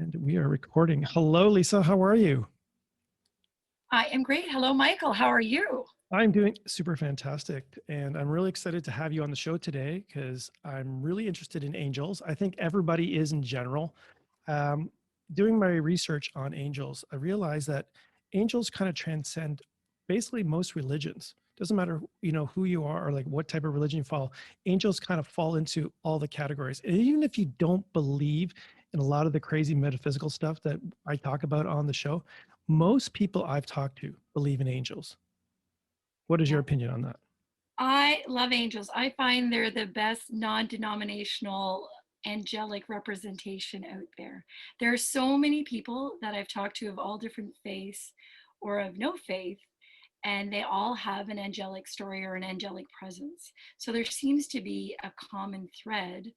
And we are recording. Hello, Lisa. How are you? I am great. Hello, Michael. How are you? I'm doing super fantastic. And I'm really excited to have you on the show today because I'm really interested in angels. I think everybody is in general. Um, Doing my research on angels, I realized that angels kind of transcend basically most religions. Doesn't matter, who you are or like what type of religion you follow. Angels kind of fall into all the categories. And even if you don't believe in a lot of the crazy metaphysical stuff that I talk about on the show, most people I've talked to believe in angels. What is your Yeah. opinion on that? I love angels. I find they're the best non-denominational angelic representation out there. There are so many people that I've talked to of all different faiths or of no faith, and they all have an angelic story or an angelic presence. So there seems to be a common thread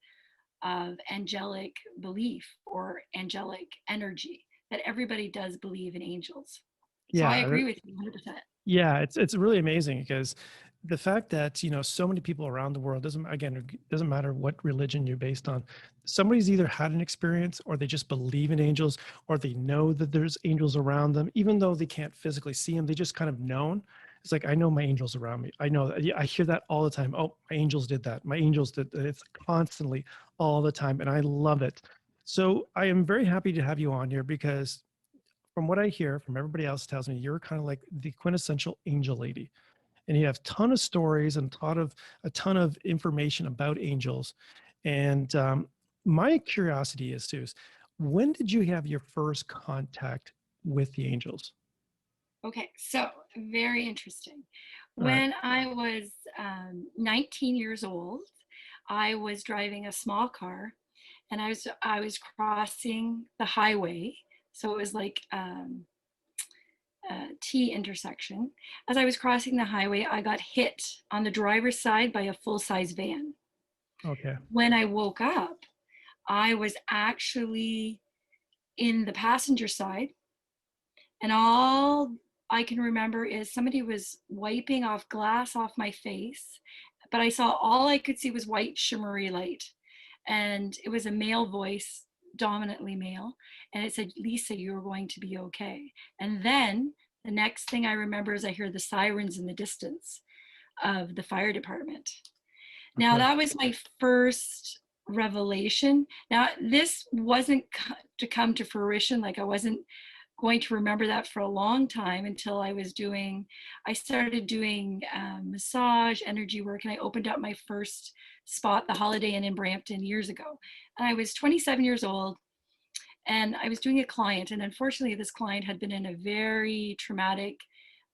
of angelic belief or angelic energy that everybody does believe in angels. So I Yeah, agree with you 100%. yeah, it's really amazing because the fact that so many people around the world doesn't matter what religion you're based on. Somebody's either had an experience or they just believe in angels or they know that there's angels around them, even though they can't physically see them. They just kind of known. It's like I know my angels around me. I know that. Yeah, I hear that all the time. Oh, my angels did that. My angels did that. It's constantly all the time, and I love it. So I am very happy to have you on here because from what I hear from everybody else tells me you're kind of like the quintessential angel lady, and you have a ton of stories and a ton of information about angels. And my curiosity is when did you have your first contact with the angels? Okay, so very interesting. All right. When I was 19 years old, I was driving a small car, and I was crossing the highway. So it was like a T intersection. As I was crossing the highway, I got hit on the driver's side by a full-size van. Okay. When I woke up, I was actually in the passenger side, and all I can remember is somebody was wiping off glass off my face, but I saw all I could see was white shimmery light. And it was a male voice, dominantly male. And it said, "Lisa, you're going to be okay." And then the next thing I remember is I hear the sirens in the distance of the fire department. Now, Okay. that was my first revelation. Now, this wasn't to come to fruition. Like, I wasn't going to remember that for a long time until I started doing massage, energy work, and I opened up my first spot, the Holiday Inn in Brampton, years ago. And I was 27 years old, and I was doing a client, and unfortunately, this client had been in a very traumatic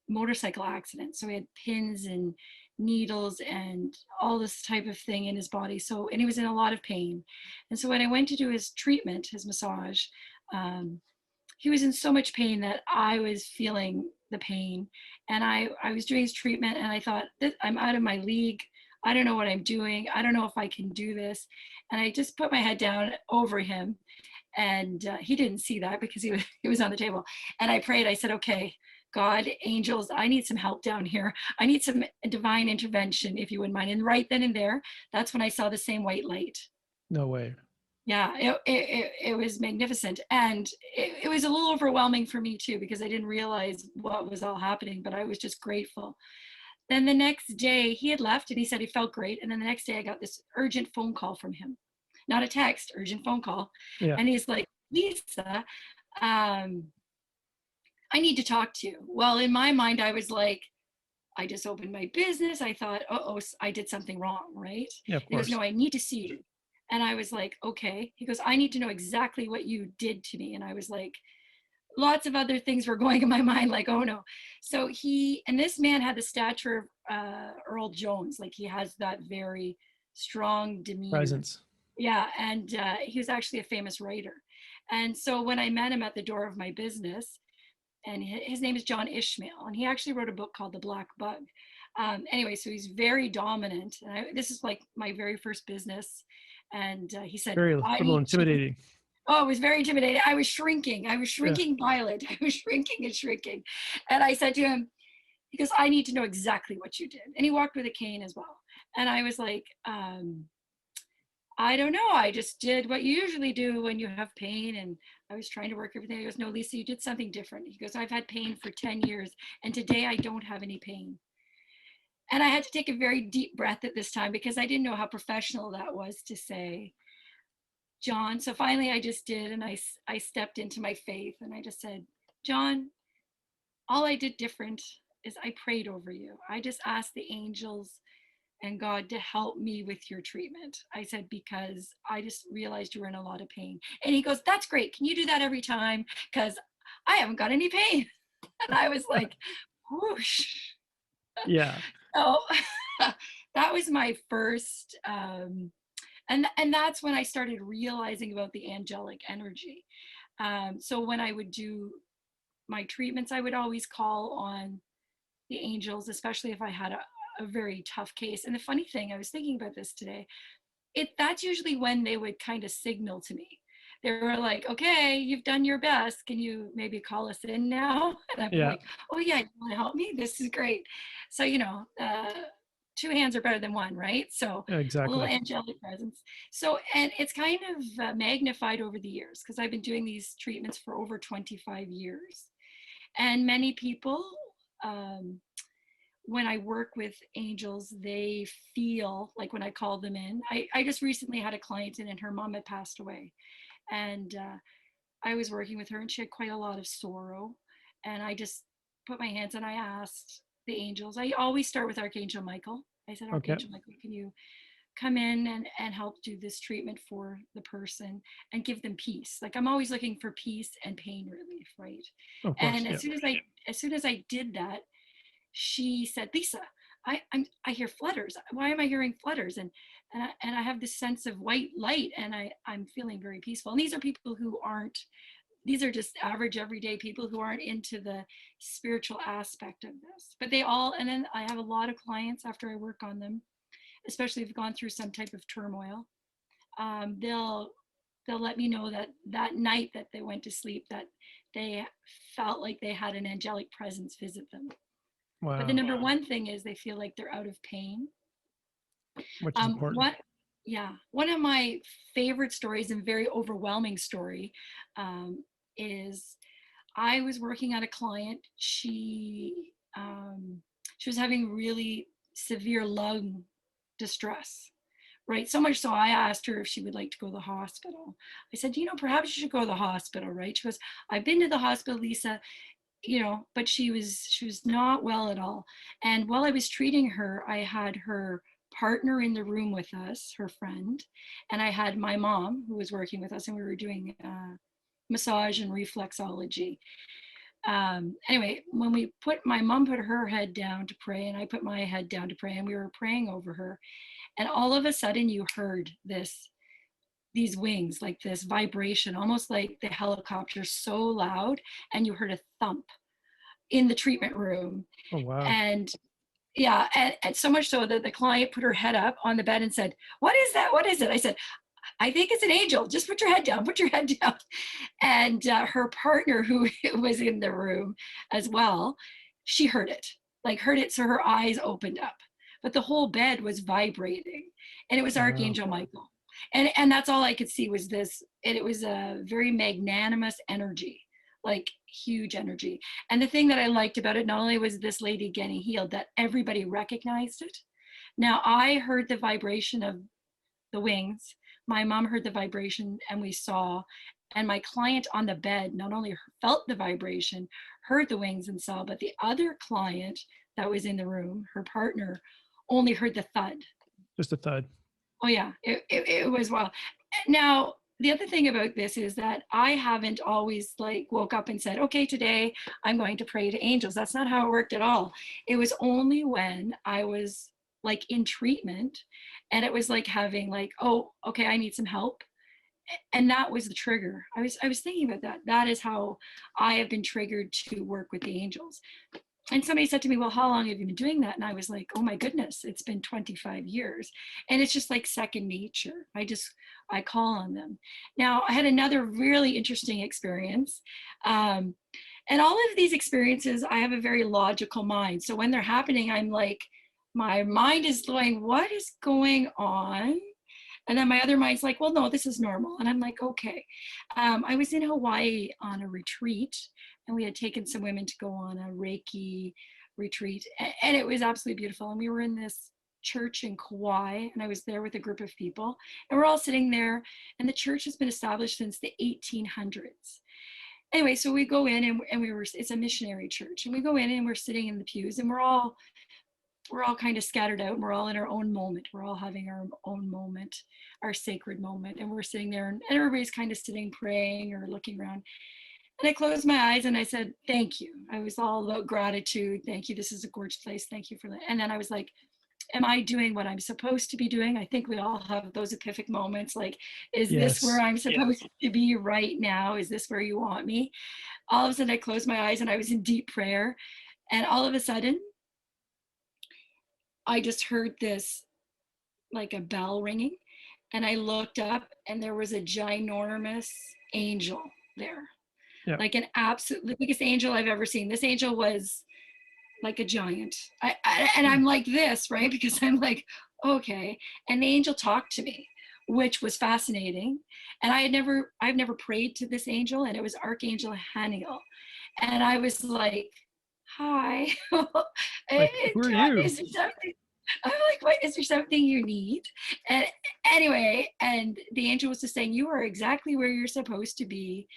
motorcycle accident. So he had pins and needles and all this type of thing in his body. So, and he was in a lot of pain. And so when I went to do his treatment, his massage, um, he was in so much pain that I was feeling the pain. And I was doing his treatment, and I thought, I'm out of my league. I don't know what I'm doing. I don't know if I can do this. And I just put my head down over him. And he didn't see that because he was on the table. And I prayed. I said, "Okay, God, angels, I need some help down here. I need some divine intervention, if you wouldn't mind." And right then and there, that's when I saw the same white light. No way. Yeah, it was magnificent. And it was a little overwhelming for me too, because I didn't realize what was all happening, but I was just grateful. Then the next day he had left and he said he felt great. And then the next day I got this urgent phone call from him, not a text, urgent phone call. Yeah. And he's like, "Lisa, um, I need to talk to you." Well, in my mind, I was like, I just opened my business. I thought, oh, I did something wrong, right? Yeah, of He goes, course. "No, I need to see you." And I was like, "Okay." He goes, "I need to know exactly what you did to me." And I was like, lots of other things were going in my mind, like, oh no. So and this man had the stature of Earl Jones. Like, he has that very strong demeanor. Presence. Yeah. And he was actually a famous writer. And so when I met him at the door of my business, and his name is John Ishmael, and he actually wrote a book called The Black Bug. Anyway, so he's very dominant. And this is like my very first business. And he said, Very a "I little need to." intimidating. Oh, it was very intimidating. I was shrinking. I was Yeah. shrinking violet. I was shrinking and shrinking. And I said to him, he goes, "I need to know exactly what you did." And he walked with a cane as well. And I was like, I don't know. I just did what you usually do when you have pain. And I was trying to work everything. He goes, no, Lisa, you did something different. He goes, I've had pain for 10 years and today I don't have any pain. And I had to take a very deep breath at this time because I didn't know how professional that was to say, John. So finally I just did. And I stepped into my faith and I just said, John, all I did different is I prayed over you. I just asked the angels and God to help me with your treatment. I said, because I just realized you were in a lot of pain. And he goes, that's great. Can you do that every time? Because I haven't got any pain. And I was like, whoosh. Yeah. So that was my first, and that's when I started realizing about the angelic energy. So when I would do my treatments, I would always call on the angels, especially if I had a very tough case. And the funny thing, I was thinking about this today, that's usually when they would kind of signal to me. They were like, okay, you've done your best. Can you maybe call us in now? And I'm Yeah. like, oh yeah, you want to help me? This is great. So, two hands are better than one, right? So a little Exactly. angelic presence. So, and it's kind of magnified over the years because I've been doing these treatments for over 25 years. And many people, um, when I work with angels, they feel like when I call them in. I just recently had a client in and her mom had passed away. And I was working with her and she had quite a lot of sorrow. And I just put my hands and I asked the angels. I always start with Archangel Michael. I said, Okay. Archangel Michael, can you come in and help do this treatment for the person and give them peace? Like I'm always looking for peace and pain relief, right? Of course. And Yeah. as soon as I did that, she said, Lisa, I hear flutters. Why am I hearing flutters? And I have this sense of white light and I'm feeling very peaceful. And these are people who aren't, these are just average everyday people who aren't into the spiritual aspect of this. But they all, and then I have a lot of clients after I work on them, especially if they've gone through some type of turmoil. They'll let me know that that night that they went to sleep that they felt like they had an angelic presence visit them. But the Wow. number one thing is they feel like they're out of pain. Which is important. What, yeah, one of my favorite stories and very overwhelming story is I was working on a client. She was having really severe lung distress, right? So much so I asked her if she would like to go to the hospital. I said, perhaps you should go to the hospital, right? She goes, I've been to the hospital, Lisa, but she was not well at all. And while I was treating her, I had her partner in the room with us, her friend, and I had my mom who was working with us, and we were doing massage and reflexology. Anyway, when my mom put her head down to pray, and I put my head down to pray, and we were praying over her, and all of a sudden you heard these wings, like this vibration, almost like the helicopter, so loud, and you heard a thump in the treatment room. Oh, wow. And yeah, and so much so that the client put her head up on the bed and said, what is that? What is it? I said, I think it's an angel. Just put your head down, put your head down. And her partner, who was in the room as well, she heard it. So her eyes opened up, but the whole bed was vibrating and it was Wow. Archangel Michael. And that's all I could see was this. And it was a very magnanimous energy, like huge energy. And the thing that I liked about it, not only was this lady getting healed, that everybody recognized it. Now I heard the vibration of the wings. My mom heard the vibration and we saw, and my client on the bed not only felt the vibration, heard the wings and saw, but the other client that was in the room, her partner, only heard the thud. Just a thud. Oh yeah, it was well. Now, the other thing about this is that I haven't always like woke up and said, okay, today I'm going to pray to angels. That's not how it worked at all. It was only when I was like in treatment and it was like having like, oh, okay, I need some help. And that was the trigger. I was thinking about that. That is how I have been triggered to work with the angels. And somebody said to me, well, how long have you been doing that? And I was like, oh my goodness, it's been 25 years. And it's just like second nature. I call on them. Now, I had another really interesting experience. And all of these experiences, I have a very logical mind. So when they're happening, I'm like, my mind is going, what is going on? And then my other mind's like, well, no, this is normal. And I'm like, okay. I was in Hawaii on a retreat, and we had taken some women to go on a Reiki retreat, and it was absolutely beautiful. And we were in this church in Kauai, and I was there with a group of people, and we're all sitting there, and the church has been established since the 1800s. Anyway, so we go in, and we were, it's a missionary church, and we go in and we're sitting in the pews, and we're all kind of scattered out, and we're all in our own moment. We're all having our own moment, our sacred moment. And we're sitting there, and everybody's kind of sitting, praying or looking around. And I closed my eyes and I said, thank you. I was all about gratitude. Thank you. This is a gorgeous place. Thank you for that. And then I was like, am I doing what I'm supposed to be doing? I think we all have those epiphanic moments. Like, is this where Yes. I'm supposed to be right now? Is this where you want me? All of a sudden I closed my eyes and I was in deep prayer. And all of a sudden, I just heard this, like a bell ringing, and I looked up, and there was a ginormous angel there, Yeah. like an absolute, the biggest angel I've ever seen. This angel was like a giant. And I'm like this, right? Because I'm like, okay. And the angel talked to me, which was fascinating. And I've never prayed to this angel, and it was Archangel Haniel. And I was like, hi. Like, who are you? Is there something? I'm like, what, is there something you need? And anyway, and the angel was just saying, you are exactly where you're supposed to be.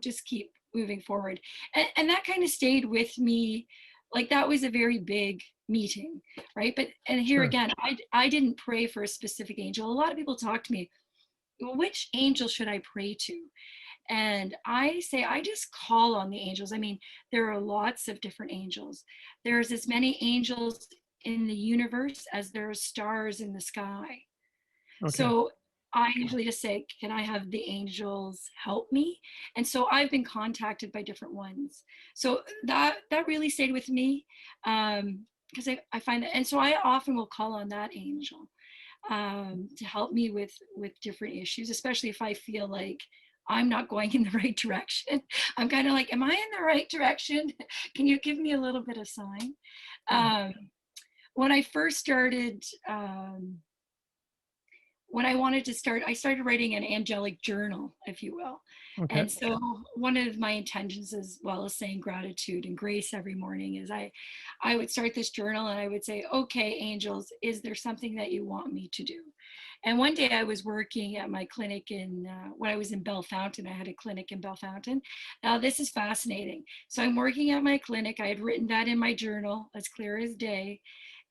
Just keep moving forward. And that kind of stayed with me. Like, that was a very big meeting, right? And here Sure. again, I didn't pray for a specific angel. A lot of people talk to me, well, which angel should I pray to? And I say, I just call on the angels. I mean, there are lots of different angels. There's as many angels in the universe as there are stars in the sky. Okay. So I usually just say, can I have the angels help me? And so I've been contacted by different ones. So that really stayed with me, because I find that, and so I often will call on that angel to help me with different issues, especially if I feel like I'm not going in the right direction. I'm kind of like, am I in the right direction? Can you give me a little bit of sign? Yeah. When I first started, when I wanted to start, I started writing an angelic journal, if you will. Okay. And so one of my intentions, as well as saying gratitude and grace every morning, is I would start this journal, and I would say, okay, angels, is there something that you want me to do? And one day I was working at my clinic when I was in Bellefontaine. I had a clinic in Bellefontaine. Now this is fascinating. So I'm working at my clinic. I had written that in my journal, as clear as day.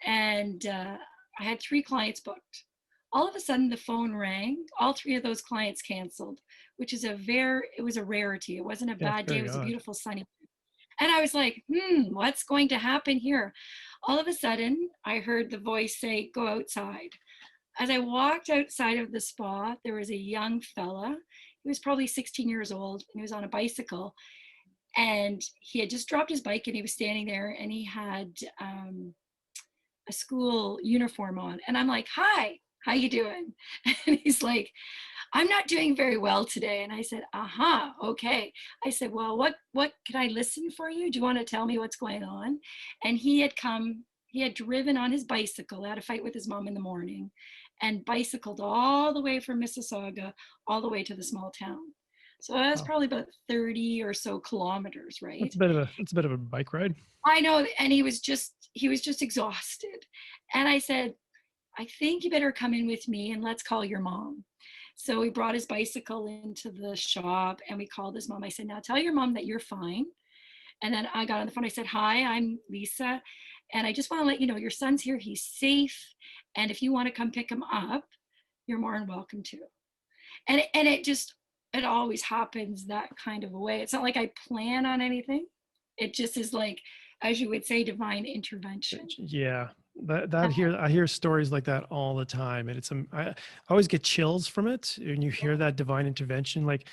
And I had 3 clients booked. All of a sudden the phone rang. All 3 of those clients canceled, which is it was a rarity. It wasn't a Yeah, it's bad day. It very was a odd. beautiful sunny. And I was like, what's going to happen here? All of a sudden I heard the voice say, go outside. As I walked outside of the spa, there was a young fella. He was probably 16 years old, and he was on a bicycle. And he had just dropped his bike, and he was standing there, and he had a school uniform on. And I'm like, hi, how you doing? And he's like, I'm not doing very well today. And I said, okay. I said, well, what can I listen for you? Do you want to tell me what's going on? And he had driven on his bicycle, had a fight with his mom in the morning, and bicycled all the way from Mississauga all the way to the small town. So that's Wow. probably about 30 or so kilometers, right? That's a bit of a bike ride. I know. And he was just exhausted. And I said, I think you better come in with me, and let's call your mom. So we brought his bicycle into the shop, and we called his mom. I said, now tell your mom that you're fine. And then I got on the phone. I said, hi, I'm Lisa. And I just want to let you know your son's here. He's safe. And if you want to come pick him up, you're more than welcome to. And it always happens that kind of a way. It's not like I plan on anything. It just is like, as you would say, divine intervention. Yeah. I hear stories like that all the time, and I always get chills from it when you hear that divine intervention, like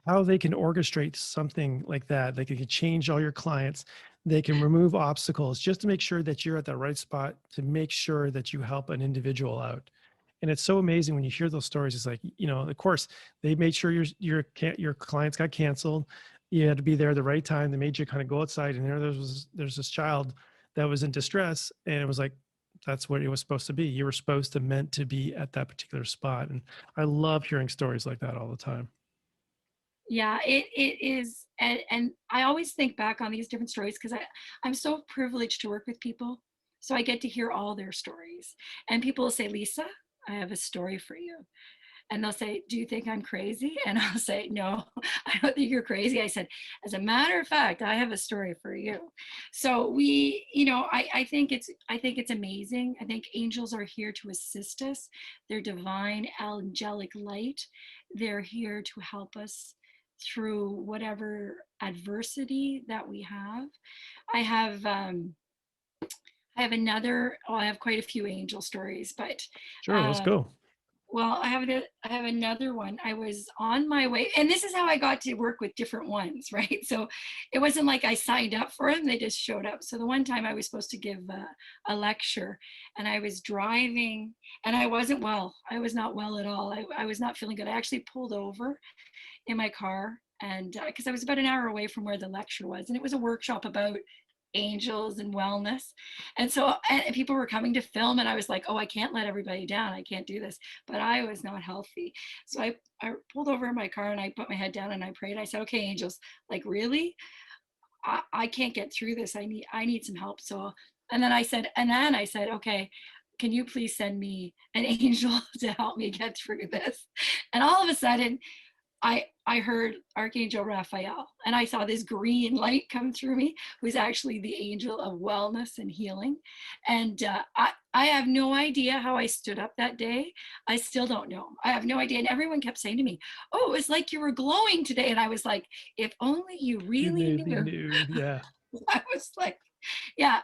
how they can orchestrate something like that. They can change all your clients. They can remove obstacles just to make sure that you're at the right spot, to make sure that you help an individual out. And it's so amazing when you hear those stories. It's like, of course, they made sure your clients got canceled. You had to be there at the right time. They made you kind of go outside, and there's this child that was in distress, and it was like that's what it was supposed to be. You were supposed to meant to be at that particular spot. And I love hearing stories like that all the time. Yeah, it is. And I always think back on these different stories because I'm so privileged to work with people. So I get to hear all their stories. And people will say, Lisa, I have a story for you. And they'll say, do you think I'm crazy? And I'll say, no, I don't think you're crazy. I said, as a matter of fact, I have a story for you. So we, I think it's amazing. I think angels are here to assist us. They're divine, angelic light. They're here to help us through whatever adversity that we have. I have, I have quite a few angel stories, but Sure, let's um, go. well, I have another one. I was on my way, and this is how I got to work with different ones, right? So it wasn't like I signed up for them; they just showed up. So the one time I was supposed to give a lecture, and I was driving, and I wasn't well. I was not well at all. I was not feeling good. I actually pulled over in my car, and because I was about an hour away from where the lecture was, and it was a workshop about angels and wellness. And so and people were coming to film, and I was like, oh, I can't let everybody down. I can't do this. But I was not healthy. So I pulled over in my car and I put my head down and I prayed. I said, okay, angels, like really? I can't get through this. I need some help. So and then I said, okay, can you please send me an angel to help me get through this? And all of a sudden I heard Archangel Raphael, and I saw this green light come through me, who's actually the angel of wellness and healing. And I have no idea how I stood up that day. I still don't know. I have no idea. And everyone kept saying to me, oh, it was like you were glowing today. And I was like, if only you You really knew, you knew. knew. Yeah. I was like, yeah,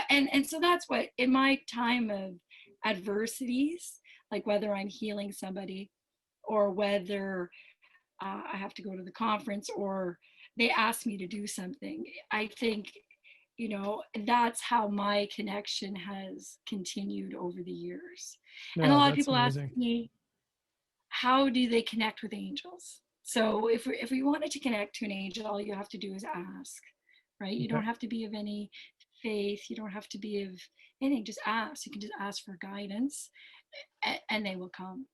and so that's what in my time of adversities, like whether I'm healing somebody or whether I have to go to the conference or they ask me to do something. I think, that's how my connection has continued over the years. And a No, lot of that's people ask amazing. me, how do they connect with angels? So if we wanted to connect to an angel, all you have to do is ask, right? You Okay. don't have to be of any faith. You don't have to be of anything. Just ask. You can just ask for guidance and they will come.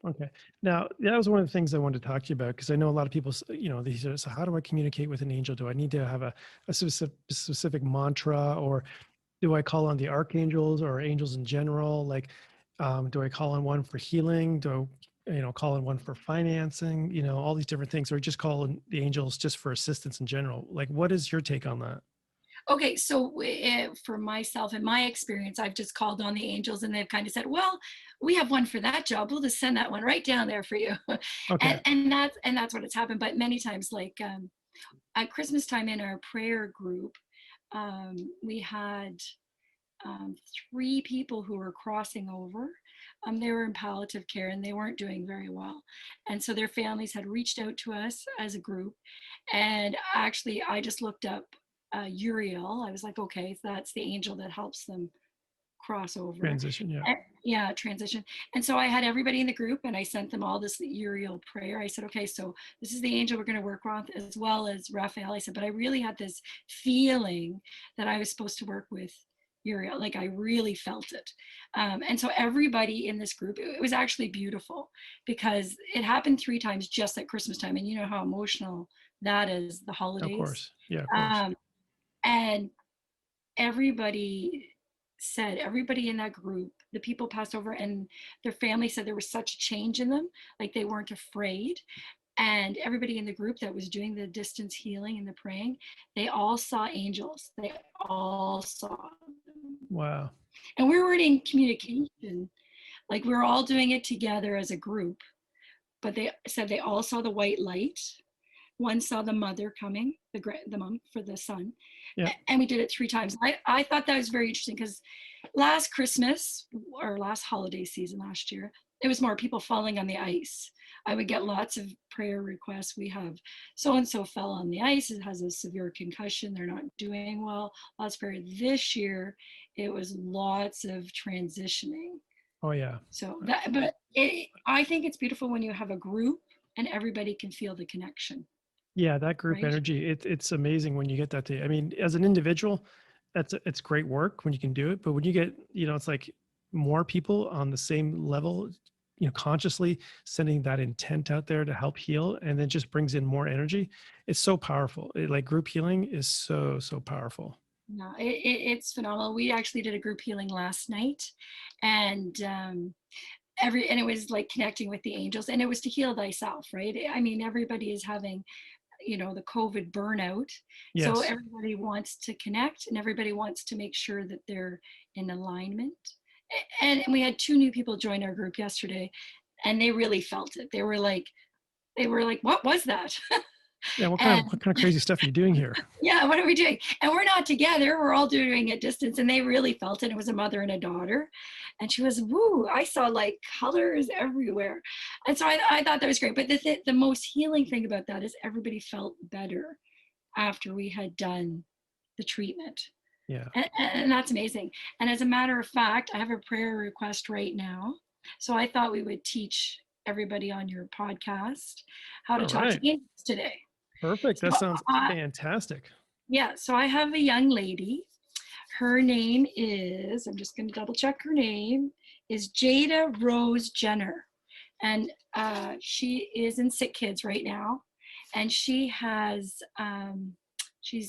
Okay. Now, that was one of the things I wanted to talk to you about because I know a lot of people, they say, so how do I communicate with an angel? Do I need to have a specific mantra, or do I call on the archangels or angels in general? Like, do I call on one for healing? Do I, call on one for financing? All these different things, or just call on the angels just for assistance in general? Like, what is your take on that? Okay, so for myself and my experience, I've just called on the angels and they've kind of said, well, we have one for that job. We'll just send that one right down there for you. Okay. And that's what it's happened. But many times, like at Christmas time in our prayer group, we had um, three people who were crossing over. They were in palliative care and they weren't doing very well. And so their families had reached out to us as a group. And actually, I just looked up Uriel. I was like, okay, that's the angel that helps them cross over. Transition. Yeah. Yeah, transition. And so I had everybody in the group and I sent them all this Uriel prayer. I said, okay, so this is the angel we're going to work with as well as Raphael. I said, but I really had this feeling that I was supposed to work with Uriel. Like I really felt it. And so everybody in this group, it was actually beautiful because it happened three times just at Christmas time. And you know how emotional that is, the Of holidays. course. Yeah. Of course. Um, and everybody everybody in that group, the people passed over and their family said there was such a change in them, like they weren't afraid. And everybody in the group that was doing the distance healing and the praying, they all saw angels. They all saw them. Wow. And we were in communication, like we were all doing it together as a group, but they said they all saw the white light. One saw the mother coming, the mom for the son, Yeah. and we did it three times. I thought that was very interesting because last Christmas or last holiday season last year, it was more people falling on the ice. I would get lots of prayer requests. We have so and so fell on the ice. It has a severe concussion. They're not doing well. Lots of prayer. This year, it was lots of transitioning. Oh, yeah. So that, but I think it's beautiful when you have a group and everybody can feel the connection, Yeah, that group right? energy, it's amazing when you get that I mean, as an individual, it's great work when you can do it, but when you get, it's like more people on the same level, consciously sending that intent out there to help heal, and then just brings in more energy. It's so powerful. Like group healing is so powerful. No, it's phenomenal. We actually did a group healing last night, and and it was like connecting with the angels, and it was to heal thyself, right? I mean, everybody is having, the COVID burnout, so Yes. everybody wants to connect, and everybody wants to make sure that they're in alignment. And we had two new people join our group yesterday, and they really felt it. They were like, what was that? Yeah. And What kind of crazy stuff are you doing here? yeah, what are we doing? And we're not together. We're all doing it distance. And they really felt it. It was a mother and a daughter. And she was, woo, I saw like colors everywhere. And so I thought that was great. But the most healing thing about that is everybody felt better after we had done the treatment. Yeah. And that's amazing. And as a matter of fact, I have a prayer request right now. So I thought we would teach everybody on your podcast how to All talk right. to angels today. Perfect. That So sounds fantastic. yeah, so I have a young lady. Her name is, I'm just going to double check her name, is Jada Rose Jenner. And she is in Sick Kids right now. And she's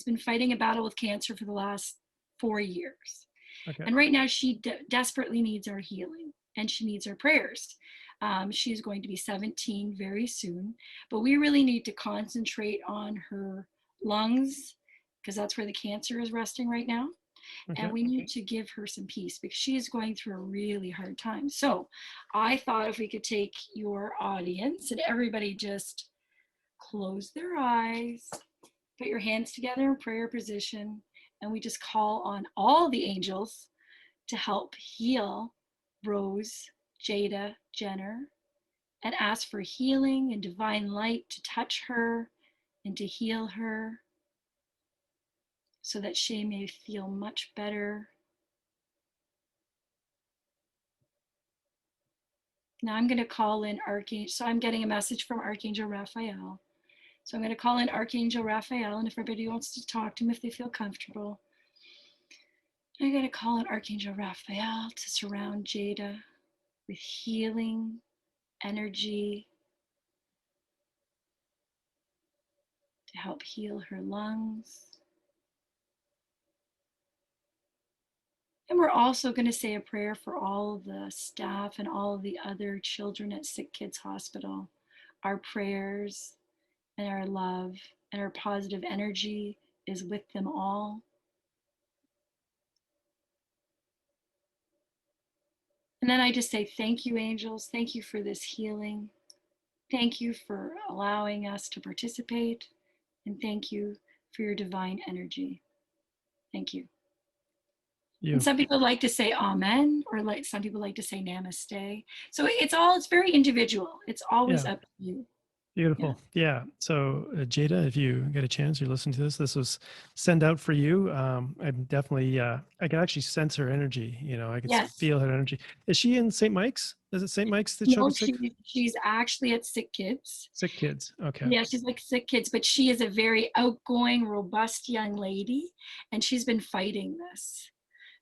been fighting a battle with cancer for the last 4 years. Okay. And right now she desperately needs our healing and she needs our prayers. She's going to be 17 very soon, but we really need to concentrate on her lungs because that's where the cancer is resting right now. And Okay. we need to give her some peace because she is going through a really hard time. So I thought if we could take your audience and everybody just close their eyes, put your hands together in prayer position, and we just call on all the angels to help heal Rose Jada Jenner and ask for healing and divine light to touch her and to heal her so that she may feel much better. Now I'm going to call in Archangel. So I'm getting a message from Archangel Raphael. So I'm going to call in Archangel Raphael, and if everybody wants to talk to him, if they feel comfortable, I'm going to call in Archangel Raphael to surround Jada with healing energy to help heal her lungs. And we're also going to say a prayer for all the staff and all the other children at Sick Kids Hospital. Our prayers and our love and our positive energy is with them all. And then I just say, thank you, angels. Thank you for this healing. Thank you for allowing us to participate. And thank you for your divine energy. Thank you. And You. some people like to say amen, or like some people like to say namaste. So it's very individual. It's always Yeah. up to you. Yeah. Beautiful. Yeah. So, Jada, if you get a chance, you're listening to this, this was sent out for you. I'm definitely, I can actually sense her energy. I can Yes. feel her energy. Is she in St. Mike's? Is it St. Mike's that showed No, up sick? she's actually at Sick Kids. Sick kids. Okay. Yeah, she's like Sick Kids, but she is a very outgoing, robust young lady, and she's been fighting this.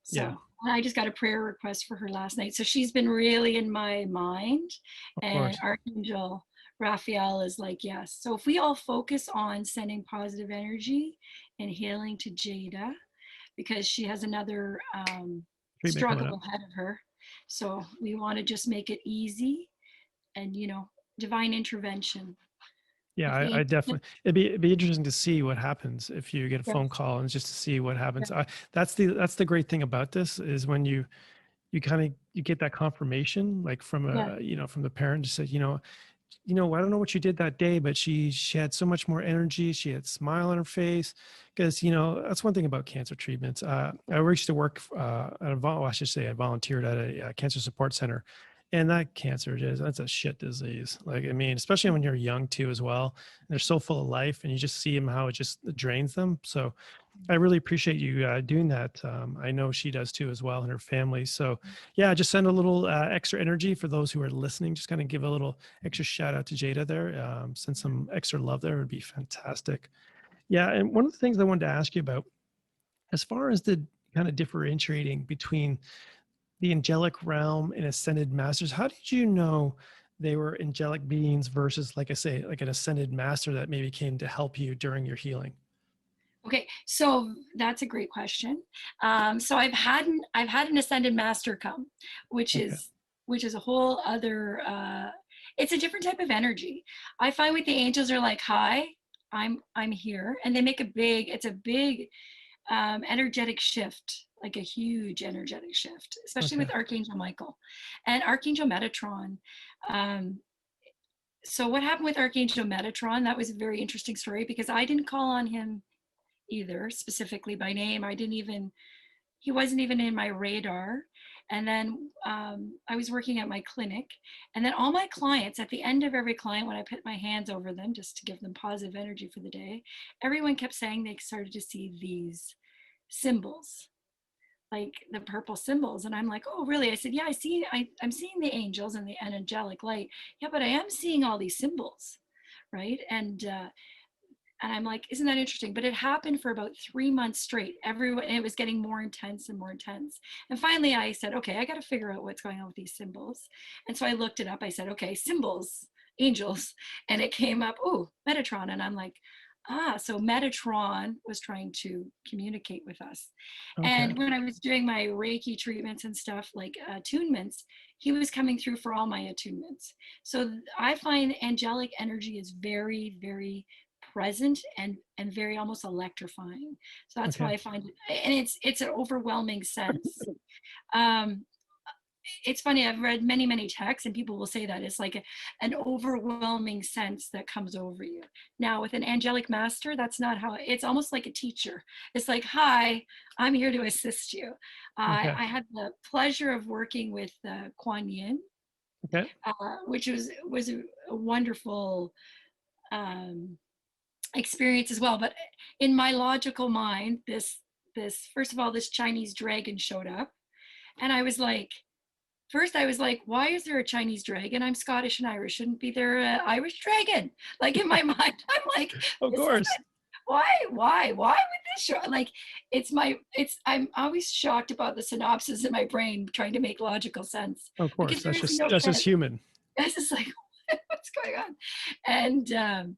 Yeah. So I just got a prayer request for her last night. So she's been really in my mind, Of and course. Archangel Raphael is like, yes. So if we all focus on sending positive energy and healing to Jada, because she has another Treatment coming up. struggle ahead of her. So we want to just make it easy and, divine intervention Yeah, with the I angels. definitely. It'd be interesting to see what happens if you get a phone Yes, call and just to see what happens. yes, That's the great thing about this is when you kind of you get that confirmation like from yes, from the parent to say I don't know what you did that day, but she had so much more energy. She had a smile on her face because that's one thing about cancer treatments. I used to work I should say I volunteered at a, cancer support center, and that cancer is that's a shit disease. Like I mean, especially when you're young too as well. They're so full of life, and you just see them how it just drains them. So I really appreciate you doing that. I know she does too as well and her family. So yeah, just send a little extra energy for those who are listening. Just kind of give a little extra shout out to Jada there. Send some extra love there would be fantastic. Yeah, and one of the things I wanted to ask you about As far as the kind of differentiating between the angelic realm and ascended masters, how did you know they were angelic beings versus, like I say, like an ascended master that maybe came to help you during your healing? Okay, so that's a great question. So I've had an ascended master come, which Okay. is which is a whole other. It's a different type of energy. I find with the angels are like, "Hi, I'm here," and they make a big. It's a big energetic shift, like a huge energetic shift, especially Okay. with Archangel Michael and Archangel Metatron. Um, so what happened with Archangel Metatron? That was a very interesting story because I didn't call on him either specifically by name. He wasn't even in my radar. And then I was working at my clinic, and then all my clients, at the end of every client, when I put my hands over them just to give them positive energy for the day, everyone kept saying they started to see these symbols, like the purple symbols. And I'm like, oh really? I said, yeah, I'm seeing the angels and the angelic light. Yeah, but I am seeing all these symbols, right? And I'm like, isn't that interesting? But it happened for about 3 months straight. Everyone, it was getting more intense and more intense. And finally I said, okay, I got to figure out what's going on with these symbols. And so I looked it up. I said, okay, symbols, angels. And it came up, oh, Metatron. And I'm like, so Metatron was trying to communicate with us. Okay. And when I was doing my Reiki treatments and stuff, like attunements, he was coming through for all my attunements. So I find angelic energy is very, very present and very almost electrifying. So that's why Okay. I find it, and it's an overwhelming sense. Um, it's funny. I've read many texts, and people will say that it's like an overwhelming sense that comes over you. Now, with an angelic master, that's not how. It's almost like a teacher. It's like, hi, I'm here to assist you. Okay. I had the pleasure of working with Kuan Yin, Okay. which was a wonderful um, experience as well. But in my logical mind, this first of all, this Chinese dragon showed up, and I was like, first I was like, why is there a Chinese dragon? I'm Scottish and Irish. Shouldn't be there an Irish dragon? Like in my mind, I'm like, Of this course. isn't. Why would this show? Like, I'm always shocked about the synopsis in my brain trying to make logical sense Of because course. there That's is just no that's just sense. human. It's just like, what's going on? And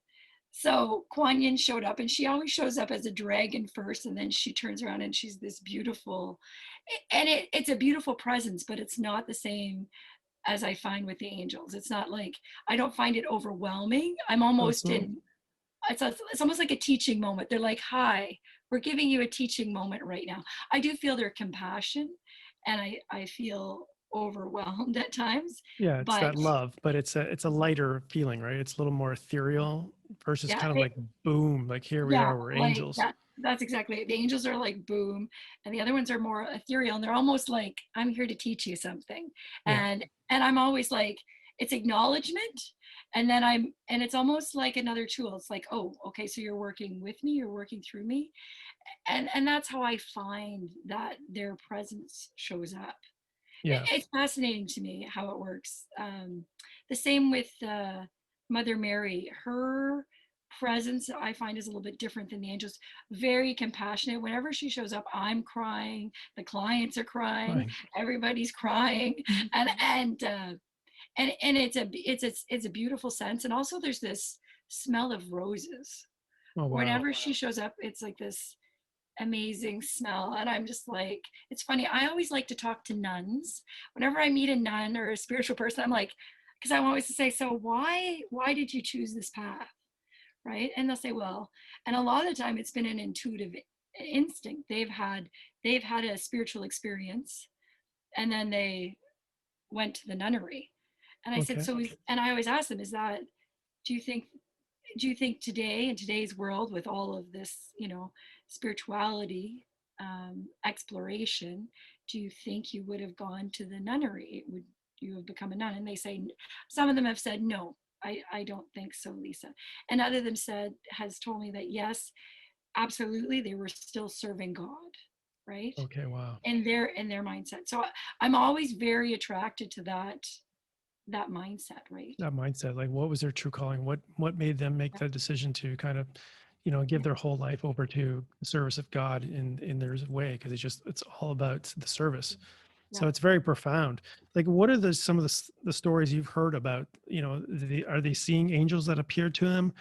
so Kuan Yin showed up, and she always shows up as a dragon first, and then she turns around and she's this beautiful, and it's a beautiful presence, but it's not the same as I find with the angels. It's not like, I don't find it overwhelming. I'm almost Absolutely. in, it's almost like a teaching moment. They're like, hi, we're giving you a teaching moment right now. I do feel their compassion, and I feel overwhelmed at times, Yeah, it's but that love, but it's a lighter feeling, right? It's a little more ethereal versus yeah, kind of like boom, like here we yeah, are, we're like angels. that's exactly it. The angels are like boom, and the other ones are more ethereal, and they're almost like, I'm here to teach you something. Yeah. And I'm always like, it's acknowledgement, and then and it's almost like another tool. It's like, oh, okay, so you're working with me, you're working through me. And that's how I find that their presence shows up. Yeah. It's fascinating to me how it works. The same with Mother Mary. Her presence I find is a little bit different than the angels. Very compassionate. Whenever she shows up, I'm crying. The clients are crying. Fine. Everybody's crying, and it's a beautiful sense. And also, there's this smell of roses. Oh wow. Whenever she shows up, it's like this amazing smell, and I'm just like, it's funny, I always like to talk to nuns. Whenever I meet a nun or a spiritual person, I'm like, because I always say, so why did you choose this path, right? And they'll say, well, and a lot of the time it's been an intuitive instinct. They've had a spiritual experience, and then they went to the nunnery. And I said, Okay. and I always ask them, is that, do you think today, in today's world, with all of this, spirituality, exploration, do you think you would have gone to the nunnery? Would you have become a nun? And they say, some of them have said, no, I don't think so, Lisa. And other of them has told me that yes, absolutely, they were still serving God, right? Okay, wow. In their mindset. So I'm always very attracted to that mindset, right? That mindset, like what was their true calling? What made them make the decision to kind of give their whole life over to the service of God in their way, because it's all about the service. Yeah. So it's very profound. Like, what are some of the stories you've heard about? Are they seeing angels that appear to them?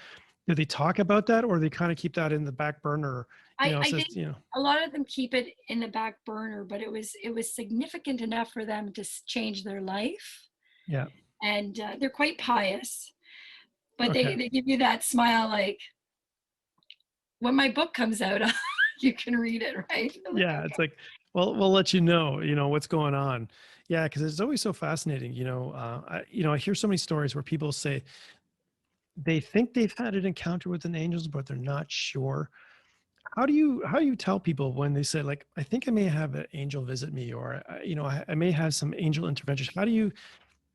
Do they talk about that, or they kind of keep that in the back burner? I Says think a lot of them keep it in the back burner, but it was significant enough for them to change their life, yeah, and they're quite pious, but okay, they give you that smile like, when my book comes out, you can read it, right? They're like, yeah. okay. It's like, well, we'll let you know, what's going on. Yeah, because it's always so fascinating. I hear so many stories where people say they think they've had an encounter with an angel, but they're not sure. How do you tell people when they say, like, I think I may have an angel visit me, or I may have some angel intervention? How do you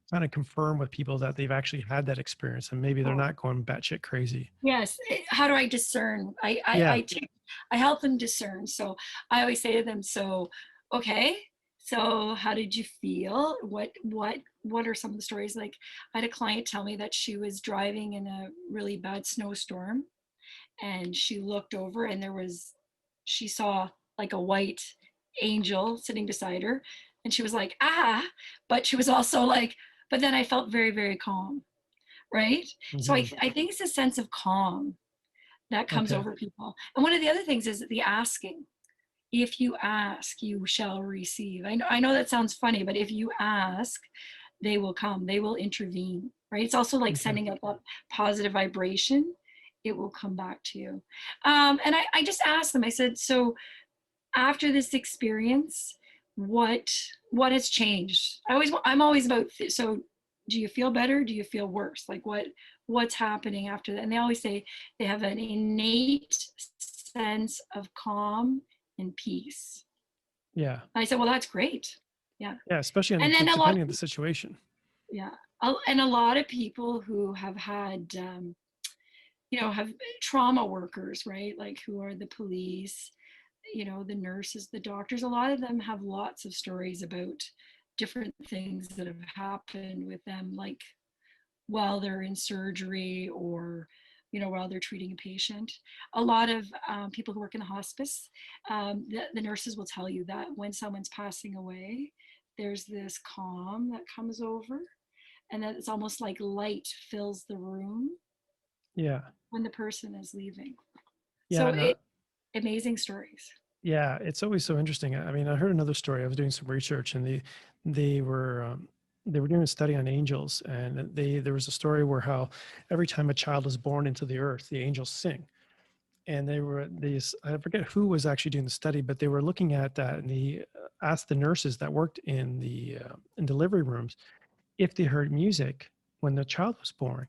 kind of confirm with people that they've actually had that experience and maybe they're Oh, not going batshit crazy? yes. How do I discern? Yeah. I help them discern. So I always say to them, so, okay, so how did you feel? What are some of the stories? Like, I had a client tell me that she was driving in a really bad snowstorm, and she looked over, and she saw like a white angel sitting beside her, and she was like, ah, but she was also like, but then I felt very, very calm, right? So Hmm. I think it's a sense of calm that comes Okay. over people. And one of the other things is the asking. If you ask, you shall receive. I know that sounds funny, but if you ask, they will come, they will intervene, right? It's also like Okay. sending up a positive vibration. It will come back to you. And I just asked them, I said, so after this experience, what what has changed? I'm always about, so do you feel better? Do you feel worse? Like, what's happening after that? And they always say they have an innate sense of calm and peace. Yeah. And I said, well, that's great. Yeah. Yeah. Especially And then a lot, depending on the situation. yeah. And a lot of people who have had, have trauma workers, right? Like, who are the police, the nurses, the doctors, a lot of them have lots of stories about different things that have happened with them, like while they're in surgery, or while they're treating a patient. A lot of people who work in the hospice, the nurses will tell you that when someone's passing away, there's this calm that comes over, and that it's almost like light fills the room Yeah. when the person is leaving. Yeah. So No. amazing stories. Yeah. It's always so interesting. I mean, I heard another story. I was doing some research, and they were doing a study on angels, and there was a story where how every time a child is born into the earth, the angels sing. And I forget who was actually doing the study, but they were looking at that, and they asked the nurses that worked in delivery rooms if they heard music when the child was born.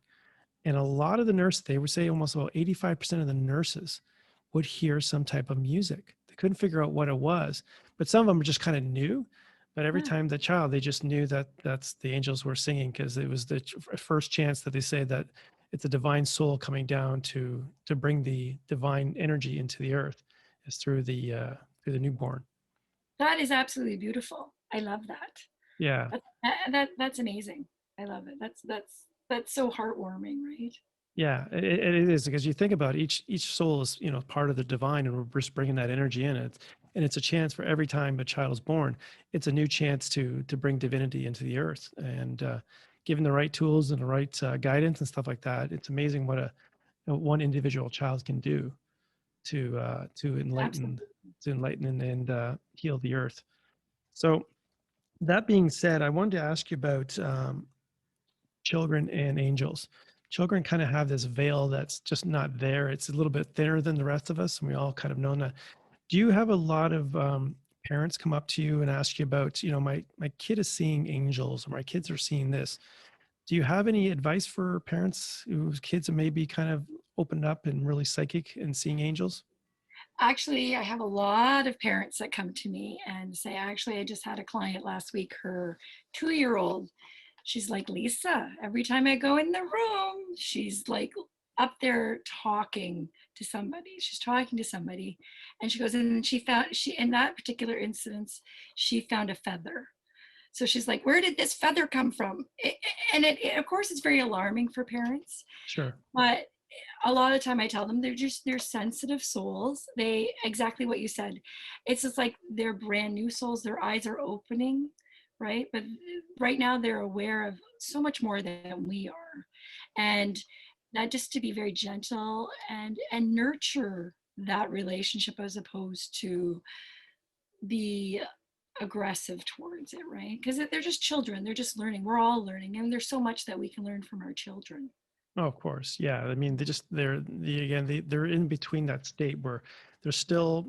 And a lot of the nurses, they would say almost about 85% of the nurses would hear some type of music. They couldn't figure out what it was, but some of them just kind of knew. But every Yeah, time the child, they just knew that that's the angels were singing, because it was the first chance that they say that it's a divine soul coming down to bring the divine energy into the earth, is through the newborn. that is absolutely beautiful. I love that. Yeah. That's amazing. I love it. That's so heartwarming, right? Yeah, it is, because you think about each soul is, part of the divine, and we're just bringing that energy in it, and it's a chance for every time a child is born, it's a new chance to bring divinity into the earth, and given the right tools and the right guidance and stuff like that, it's amazing what one individual child can do to enlighten Absolutely. and heal the earth. So that being said, I wanted to ask you about children and angels. Children kind of have this veil that's just not there. It's a little bit thinner than the rest of us, and we all kind of know that. Do you have a lot of parents come up to you and ask you about, my kid is seeing angels, or my kids are seeing this? Do you have any advice for parents whose kids have maybe kind of opened up and really psychic and seeing angels? Actually, I have a lot of parents that come to me and say, actually, I just had a client last week, her 2-year-old. She's like, Lisa, every time I go in the room, she's like up there talking to somebody. She's talking to somebody. And she goes, and in that particular instance, she found a feather. So she's like, where did this feather come from? And of course, it's very alarming for parents. Sure. But a lot of the time I tell them they're sensitive souls. They, exactly what you said. It's just like they're brand new souls. Their eyes are opening, right? But right now they're aware of so much more than we are. And that, just to be very gentle and nurture that relationship as opposed to be aggressive towards it, right? Because they're just children. They're just learning. We're all learning. And there's so much that we can learn from our children. Oh, of course. Yeah. I mean, they're in between that state where they still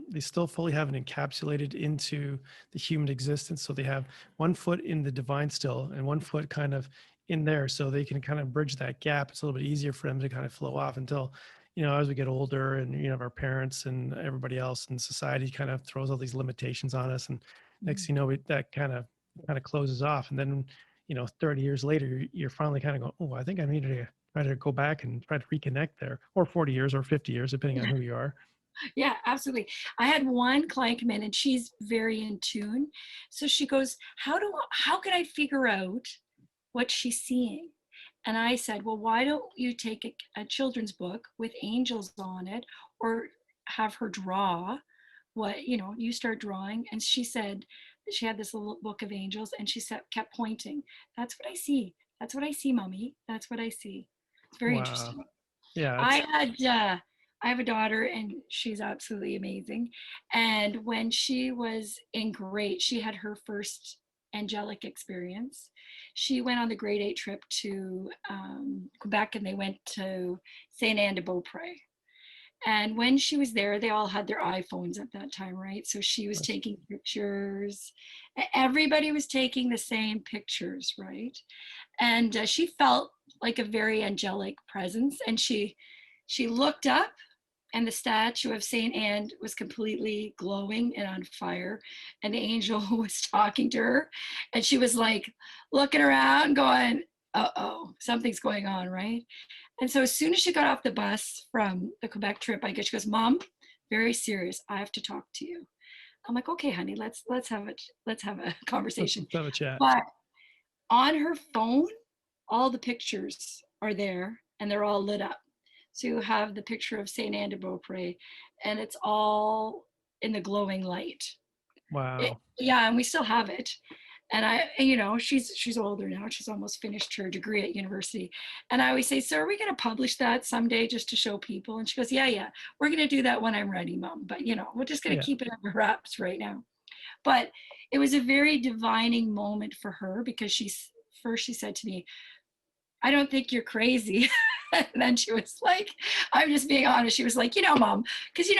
fully haven't encapsulated into the human existence. So they have one foot in the divine still and one foot kind of in there. So they can kind of bridge that gap. It's a little bit easier for them to kind of flow off until, as we get older and, our parents and everybody else in society kind of throws all these limitations on us. And next, that kind of closes off. And then, 30 years later, you're finally kind of going, oh, I think I needed to try to go back and try to reconnect there, or 40 years or 50 years, depending on who you are. Yeah, absolutely. I had one client come in and she's very in tune. So she goes, how can I figure out what she's seeing? And I said, well, why don't you take a children's book with angels on it, or have her draw what, you start drawing. And she said that she had this little book of angels and she kept pointing. That's what I see. That's what I see, mommy. That's what I see. It's very Wow. interesting. Yeah. I have a daughter and she's absolutely amazing. And when she was in grade, she had her first angelic experience. She went on the grade 8 trip to Quebec, and they went to Saint Anne de Beaupré. And when she was there, they all had their iPhones at that time, right? So she was taking pictures. Everybody was taking the same pictures, right? And she felt like a very angelic presence. And she looked up, and the statue of Saint Anne was completely glowing and on fire. And the angel was talking to her, and she was like looking around, going, "Uh-oh, something's going on," right? And so as soon as she got off the bus from the Quebec trip, I guess she goes, "Mom, very serious. I have to talk to you." I'm like, "Okay, honey, let's have a conversation." Let's have a chat. But on her phone, all the pictures are there and they're all lit up. So you have the picture of Saint Anne de Beaupré, and it's all in the glowing light. Wow. Yeah, and we still have it. And she's older now. She's almost finished her degree at university. And I always say, "So are we going to publish that someday just to show people?" And she goes, "Yeah, we're going to do that when I'm ready, Mom. But we're just going to Yeah. keep it under wraps right now." But it was a very divining moment for her, because she said to me, "I don't think you're crazy." And then she was like, I'm just being honest. She was like, "Mom, because,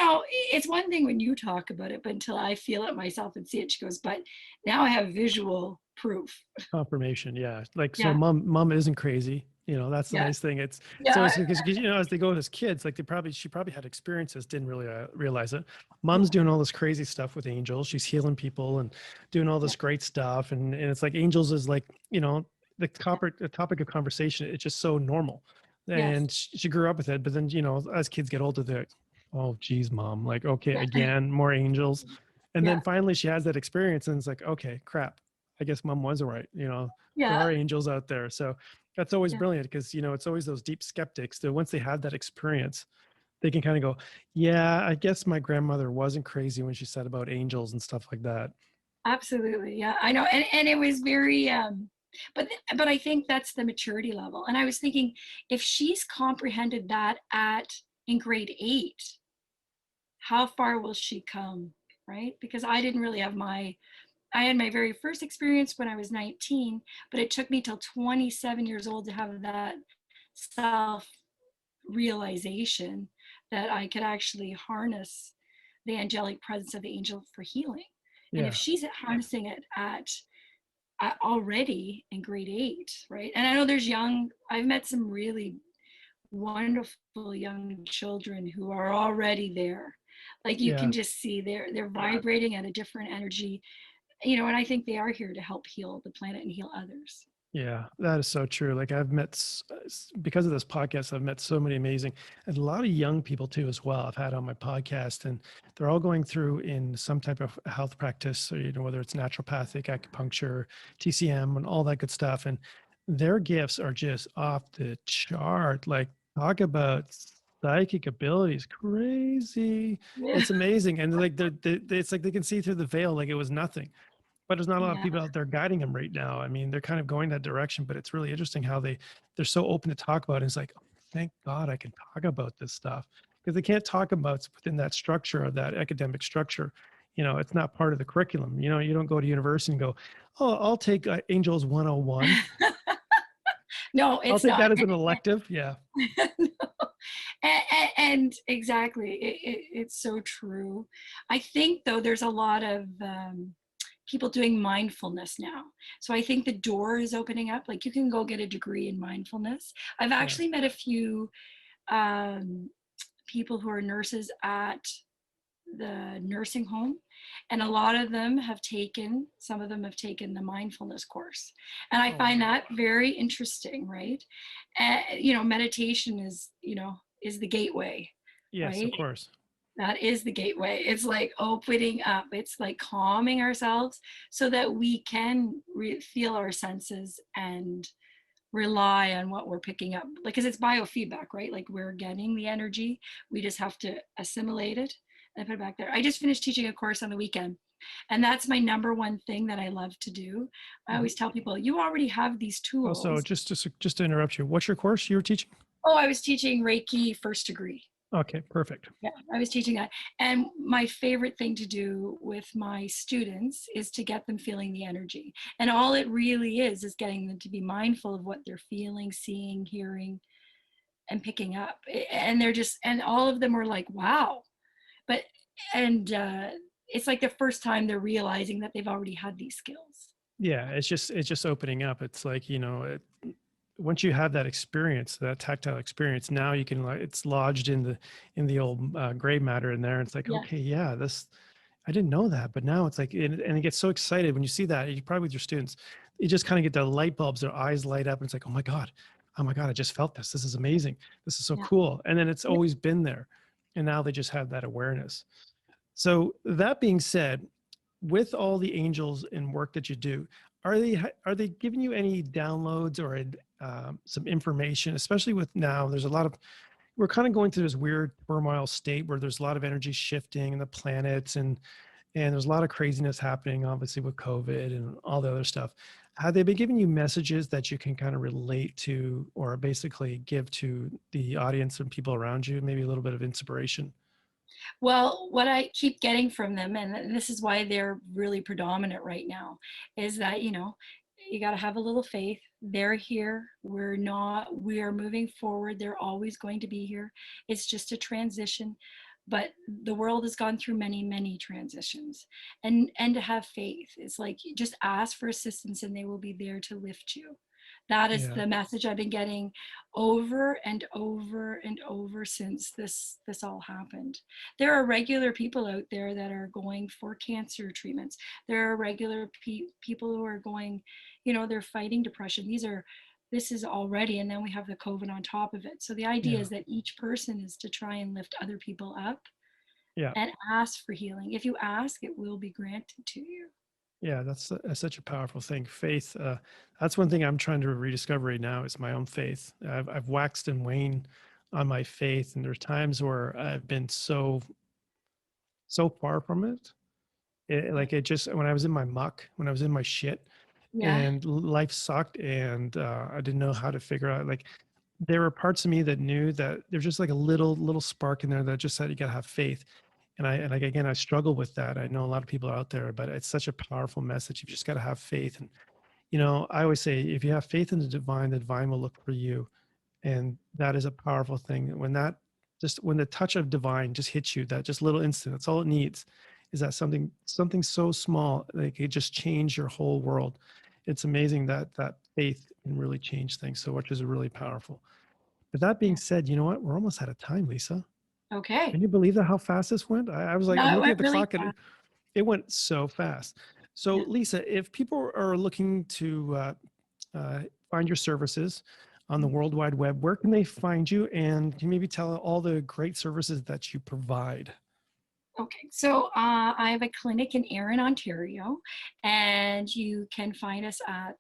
it's one thing when you talk about it, but until I feel it myself and see it," she goes, "but now I have visual proof." Confirmation. Yeah. Like, so Yeah. mom isn't crazy. That's the Yeah. nice thing. It's Yeah. always because, as they go as kids, like she probably had experiences, didn't really realize it. Yeah. Mom's doing all this crazy stuff with angels. She's healing people and doing all Yeah. this great stuff. And it's like angels is like, the topic of conversation. It's just so normal. Yes. And she grew up with it. But then, as kids get older, they're, oh, geez, mom, like, okay, again, more angels. And Yeah. then finally she has that experience and it's like, okay, crap. I guess mom was right. There Yeah. are angels out there. So that's always Yeah. brilliant because, it's always those deep skeptics that once they have that experience, they can kind of go, yeah, I guess my grandmother wasn't crazy when she said about angels and stuff like that. Absolutely. Yeah, I know. And it was very, but I think that's the maturity level. And I was thinking, if she's comprehended that in grade 8, how far will she come? Right? Because I didn't really have I had my very first experience when I was 19, but it took me till 27 years old to have that self realization that I could actually harness the angelic presence of the angel for healing. And if Yeah. she's harnessing it already in grade 8, right? And I know I've met some really wonderful young children who are already there. Like, you Yeah. can just see they're vibrating at a different energy, and I think they are here to help heal the planet and heal others. Yeah, that is so true. Like I've met, because of this podcast, I've met so many amazing, and a lot of young people too, as well. I've had on my podcast, and they're all going through in some type of health practice, or, whether it's naturopathic, acupuncture, TCM, and all that good stuff. And their gifts are just off the chart. Like Talk about psychic abilities, crazy. It's amazing. And like it's like they can see through the veil like it was nothing. But there's not a lot of Yeah. people out there guiding them right now. I mean, they're kind of going that direction, but it's really interesting how they're so open to talk about it. It's like, oh, thank God I can talk about this stuff, because they can't talk about within that structure of that academic structure. It's not part of the curriculum. You don't go to university and go, oh, I'll take Angels 101. No, I'll it's take not. that as an elective. Yeah. And exactly, it's so true. I think though there's a lot of people doing mindfulness now, so I think the door is opening up. Like you can go get a degree in mindfulness. I've Yeah. actually met a few um, people who are nurses at the nursing home, and a lot of them have taken, some of them have taken the mindfulness course, and I Oh, find wow. that very interesting, right? Meditation is the gateway, Yes, of right? course. That is the gateway. It's like opening up, it's like calming ourselves so that we can feel our senses and rely on what we're picking up, like, because it's biofeedback, right? Like we're getting the energy, we just have to assimilate it and put it back there. I just finished teaching a course on the weekend, and that's my number one thing that I love to do. I Mhm. always tell people, you already have these Also, tools. just to interrupt you, what's your course you were teaching? Oh, I was teaching Reiki first degree. Okay, perfect. Yeah, I was teaching that. And my favorite thing to do with my students is to get them feeling the energy. And all it really is getting them to be mindful of what they're feeling, seeing, hearing, and picking up. And they're just, and all of them were like, wow. But, and it's like the first time they're realizing that they've already had these skills. Yeah, it's just opening up. It's like, once you have that experience, that tactile experience, now you can like it's lodged in the old gray matter in there. It's like, Yeah, okay, yeah, this I didn't know that, but now it's like, and it gets so excited when you see that. You probably with your students, you just kind of get the light bulbs, their eyes light up, and it's like, oh my god, I just felt this. This is amazing. This is so yeah. cool. And then it's Yeah. always been there, and now they just have that awareness. So that being said, with all the angels and work that you do, are they giving you any downloads or some information? Especially with now, there's a lot of we're kind of going through this weird turmoil state where there's a lot of energy shifting in the planets, and there's a lot of craziness happening, obviously with COVID and all the other stuff. Have they been giving you messages that you can kind of relate to, or basically give to the audience and people around you, maybe a little bit of inspiration? Well, what I keep getting from them, and this is why they're really predominant right now, is that, you got to have a little faith. They're here. We are moving forward. They're always going to be here. It's just a transition. But the world has gone through many, many transitions. And to have faith, it's like you just ask for assistance and they will be there to lift you. That is Yeah. the message I've been getting over and over and over since this all happened. There are regular people out there that are going for cancer treatments. There are regular people who are going, they're fighting depression. This is already, and then we have the COVID on top of it. So the idea Yeah. is that each person is to try and lift other people up Yeah. and ask for healing. If you ask, it will be granted to you. Yeah, that's such a powerful thing. Faith. That's one thing I'm trying to rediscover right now is my own faith. I've waxed and waned on my faith, and there's times where I've been so far from it. Yeah. Like it just when I was in my muck, when I was in my shit, Yeah. and life sucked, and I didn't know how to figure out. Like there were parts of me that knew that there's just like a little spark in there that just said you gotta have faith. And like again, I struggle with that. I know a lot of people are out there, but it's such a powerful message. You've just got to have faith. And I always say if you have faith in the divine will look for you. And that is a powerful thing. When the touch of divine just hits you, that just little instant, that's all it needs, is that something so small like it just change your whole world. It's amazing that faith can really change things so much is really powerful. But that being Yeah. said, you know what? We're almost out of time, Lisa. Okay. Can you believe that how fast this went? I was like, No, I'm it looking at went the really clock and fast. it went so fast. So, Yeah. Lisa, if people are looking to uh, find your services on the World Wide Web, where can they find you? And can you maybe tell all the great services that you provide? Okay, so I have a clinic in Erin, Ontario, and you can find us at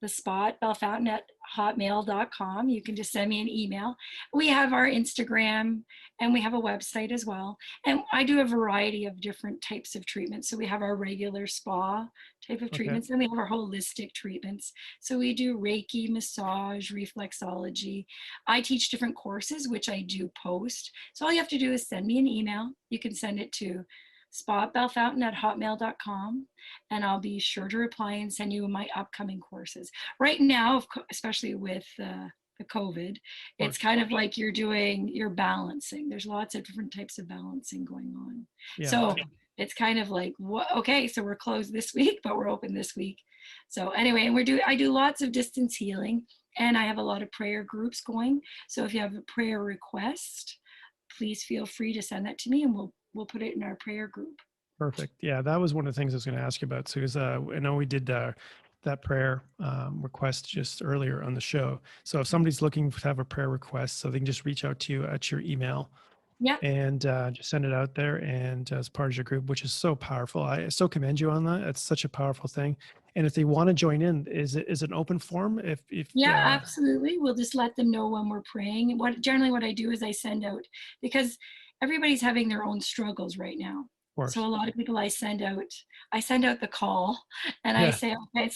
the spot, bellfountain@hotmail.com. You can just send me an email. We have our Instagram and we have a website as well. And I do a variety of different types of treatments. So we have our regular spa type of Okay. treatments, and we have our holistic treatments. So we do Reiki, massage, reflexology. I teach different courses, which I do post. So all you have to do is send me an email. You can send it to spotbellfountain@hotmail.com, and I'll be sure to reply and send you my upcoming courses. Right now, especially with the COVID, it's Course. kind of like you're balancing. There's lots of different types of balancing going on. Yeah. So it's kind of like, what? Okay, so we're closed this week, but we're open this week. So anyway, and I do lots of distance healing, and I have a lot of prayer groups going. So if you have a prayer request, please feel free to send that to me, and we'll put it in our prayer group. Perfect. Yeah, that was one of the things I was going to ask you about. So, because I know we did that prayer request just earlier on the show. So, if somebody's looking to have a prayer request, so they can just reach out to you at your email Yeah. and just send it out there and as part of your group, which is so powerful. I so commend you on that. It's such a powerful thing. And if they want to join in, is it an open forum? If Yeah, of absolutely. We'll just let them know when we're praying. What I do is I send out, because everybody's having their own struggles right now. So course, a lot of people I send out the call, and I yeah, say, okay, it's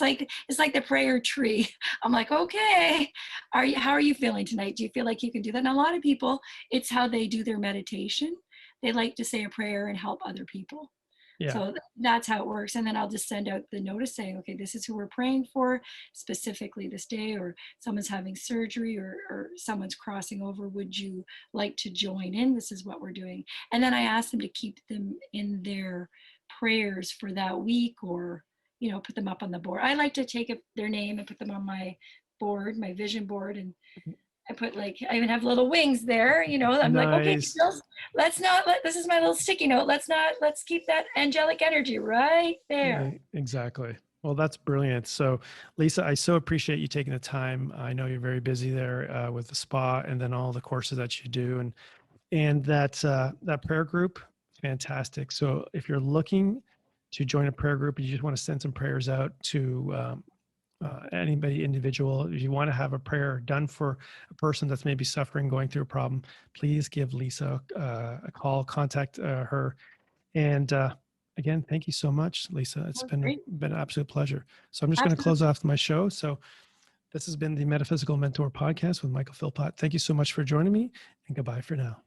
like the prayer tree. I'm like, okay, how are you feeling tonight? Do you feel like you can do that? And a lot of people, it's how they do their meditation. They like to say a prayer and help other people. yeah. So that's how it works. And then I'll just send out the notice saying, okay, this is who we're praying for specifically this day, or someone's having surgery, or someone's crossing over. Would you like to join in? This is what we're doing. And then I ask them to keep them in their prayers for that week, or, put them up on the board. I like to take their name and put them on my board, my vision board, and I put, like, I even have little wings there, I'm like, okay, Nice. girls, this is my little sticky note. Let's keep that angelic energy right there. Exactly. Well, that's brilliant. So, Lisa, I so appreciate you taking the time. I know you're very busy there with the spa and then all the courses that you do, and that prayer group, fantastic. So, if you're looking to join a prayer group and you just want to send some prayers out to anybody individual, if you want to have a prayer done for a person that's maybe suffering, going through a problem, please give Lisa a call, contact her, and again, thank you so much, Lisa. It's Oh, been great. been an absolute pleasure. So I'm just going to close Absolutely. off my show. So this has been the Metaphysical Mentor Podcast with Michael Philpott. Thank you so much for joining me, and goodbye for now.